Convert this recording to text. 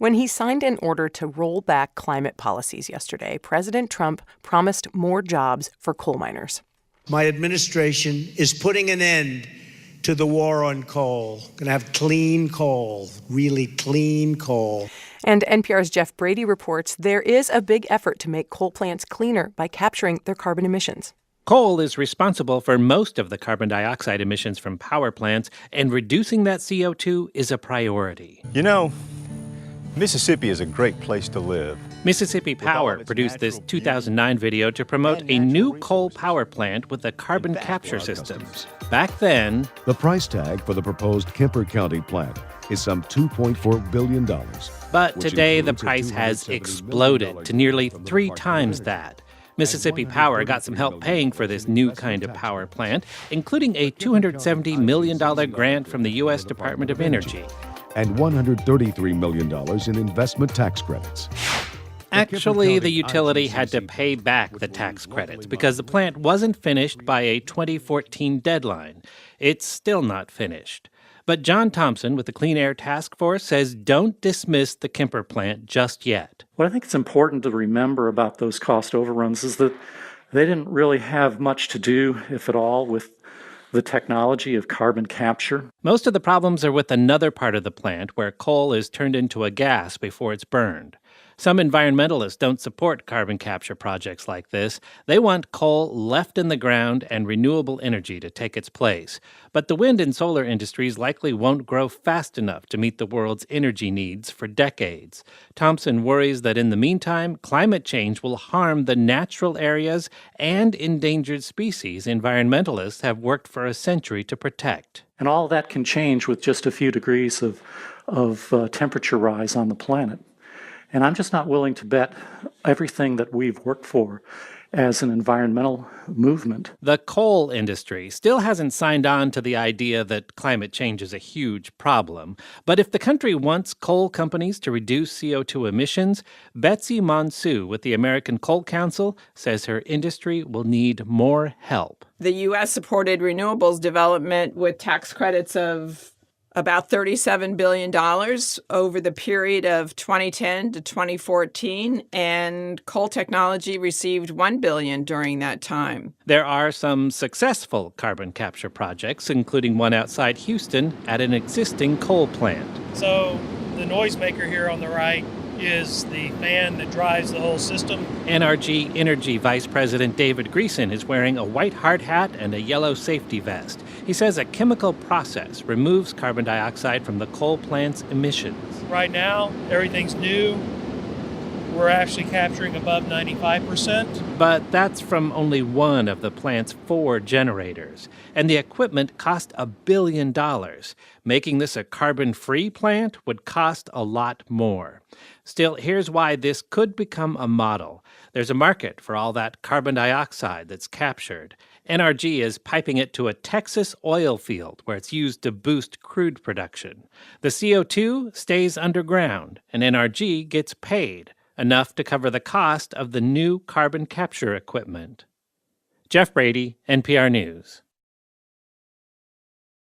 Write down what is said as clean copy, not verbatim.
When he signed an order to roll back climate policies yesterday, President Trump promised more jobs for coal miners. My administration is putting an end to the war on coal. Going to have clean coal, really clean coal. And NPR's Jeff Brady reports there is a big effort to make coal plants cleaner by capturing their carbon emissions. Coal is responsible for most of the carbon dioxide emissions from power plants, and reducing that CO2 is a priority. You know, Mississippi is a great place to live. Mississippi Power produced this 2009 video to promote a new coal power plant with a carbon capture system. Back then, the price tag for the proposed Kemper County plant is some $2.4 billion. But today the price has exploded to nearly 3 times that. Mississippi Power got some help paying for this new kind of power plant, including a $270 million grant from the U.S. Department of Energy. And $133 million in investment tax credits. Actually, the utility had to pay back the tax credits because the plant wasn't finished by a 2014 deadline. It's still not finished. But John Thompson with the Clean Air Task Force says don't dismiss the Kemper plant just yet. What I think it's important to remember about those cost overruns is that they didn't really have much to do, if at all, with the technology of carbon capture. Most of the problems are with another part of the plant where coal is turned into a gas before it's burned. Some environmentalists don't support carbon capture projects like this. They want coal left in the ground and renewable energy to take its place. But the wind and solar industries likely won't grow fast enough to meet the world's energy needs for decades. Thompson worries that in the meantime, climate change will harm the natural areas and endangered species environmentalists have worked for a century to protect. And all that can change with just a few degrees of temperature rise on the planet. And I'm just not willing to bet everything that we've worked for as an environmental movement. The coal industry still hasn't signed on to the idea that climate change is a huge problem. But if the country wants coal companies to reduce CO2 emissions, Betsy Monsu with the American Coal Council says her industry will need more help. The U.S. supported renewables development with tax credits of about $37 billion over the period of 2010 to 2014, and coal technology received $1 billion during that time. There are some successful carbon capture projects, including one outside Houston at an existing coal plant. So the noisemaker here on the right is the fan that drives the whole system. NRG Energy Vice President David Greason is wearing a white hard hat and a yellow safety vest. He says a chemical process removes carbon dioxide from the coal plant's emissions. Right now, everything's new. We're actually capturing above 95%. But that's from only one of the plant's 4 generators. And the equipment cost $1 billion. Making this a carbon-free plant would cost a lot more. Still, here's why this could become a model. There's a market for all that carbon dioxide that's captured. NRG is piping it to a Texas oil field where it's used to boost crude production. The CO2 stays underground, and NRG gets paid, enough to cover the cost of the new carbon capture equipment. Jeff Brady, NPR News.